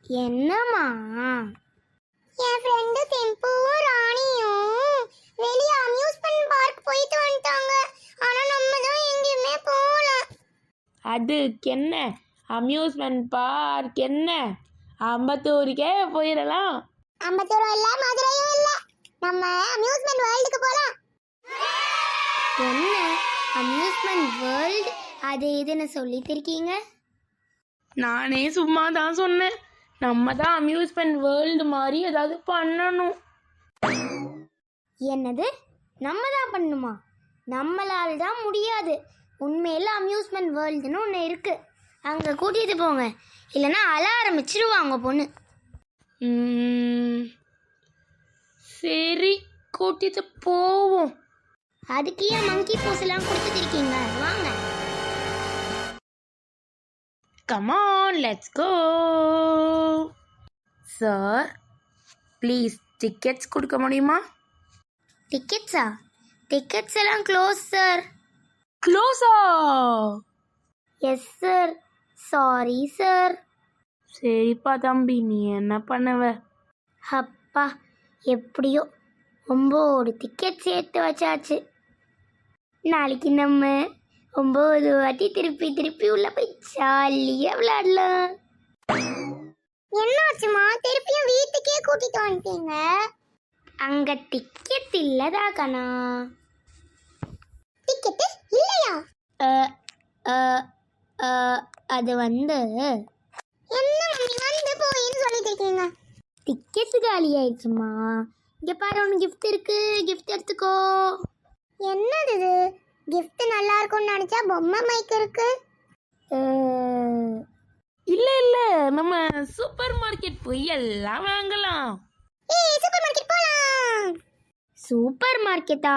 என்னம்மா? என் ஃப்ரெண்டு டெம்புவும் ராணியும் வெளியே அம்யூஸ்மெண்ட் பார்க் போயிட்டு வந்துட்டாங்க. ஆனா நம்ம தான் எங்கேயுமே போகல. அதுக்கு என்ன அம்யூஸ்மெண்ட் பார்க் என்ன, அம்பத்தூருக்கே போயிடலாம். அம்பத்தூரும் இல்லை, மதுரையும் இல்லை, நம்ம அம்யூஸ்மெண்ட் வேர்ல்டுக்கு போகலாம். என்ன அம்யூஸ்மெண்ட் வேர்ல்டு அது இதுன்னு சொல்லிட்டு இருக்கீங்க? நானே சும்மா தான் சொன்னேன். நம்ம தான் அம்யூஸ்மெண்ட் வேர்ல்டு மாதிரி ஏதாவது பண்ணணும். என்னது? நம்ம தான் பண்ணணுமா? நம்மளால் தான் முடியாது. உண்மையில் அம்யூஸ்மெண்ட் வேர்ல்டுன்னு ஒன்று இருக்கு, அங்கே கூட்டிகிட்டு போங்க, இல்லைன்னா அழ ஆரம்பிச்சிருவாங்க பொண்ணு. சரி, கூட்டிட்டு போவோம். அதுக்கு ஏன் மங்கி போஸ் எல்லாம் கொடுத்துட்டு இருக்கீங்க? வாங்க. Come on, let's go. Sir, please tickets கொடுக்க முடியுமா? டிக்கெட்ஸா? டிக்கெட்ஸ் எல்லாம் க்ளோஸ் சார். க்ளோஸா? Yes sir, sorry sir. சரிப்பா தம்பி, நீ என்ன பண்ணுவ? அப்பா, எப்படியோ 9 டிக்கெட் சேர்த்து வச்சாச்சு. நாளைக்கு நம்ம 9 வாட்டி திருப்பி திருப்பி உள்ள போய் ஜாலியாக விளையாடலாம். என்னாச்சுமா, திருப்பியும் வீட்டுக்கே கூட்டிட்டு வந்துட்டீங்க? அங்க டிக்கெட் இல்லதா கண்ணா. டிக்கெட் இல்லையா? அது வந்து என்ன மம்மி வந்து போயின்னு சொல்லிட்டு இருக்கீங்க? டிக்கெட் காலி ஆயிடுச்சுமா. இங்க பாரு, ஒன்று கிஃப்ட் இருக்கு, கிஃப்ட் எடுத்துக்கோ. என்னது இது? கிஃப்ட் நல்லா இருக்கும்னு நினைச்சா பொம்மை மைக் இருக்கு. இல்ல நம்ம சூப்பர் மார்க்கெட் போய் எல்லாம் வாங்கலாம். சூப்பர் மார்க்கெட் போலாம். சூப்பர் மார்க்கெட்டா?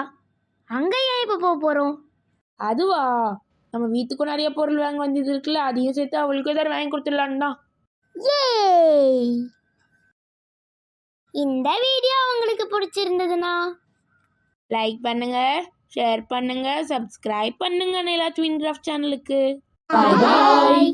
அங்க ஏன் இப்ப போறோம்? அதுவா, நம்ம வீட்டுக்கும் நிறைய பொருள் வாங்க வந்தது இருக்குல்ல, அதையும் சேர்த்து அவளுக்கு ஏதாவது வாங்கி கொடுத்துடலான்னு தான். ஏய், இந்த வீடியோ உங்களுக்கு பிடிச்சிருந்ததுன்னா லைக் பண்ணுங்க, ஷேர் பண்ணுங்க, சப்ஸ்கிரைப் பண்ணுங்க நிலா ட்வின் கிராஃப்ட் சேனலுக்கு. பாய்.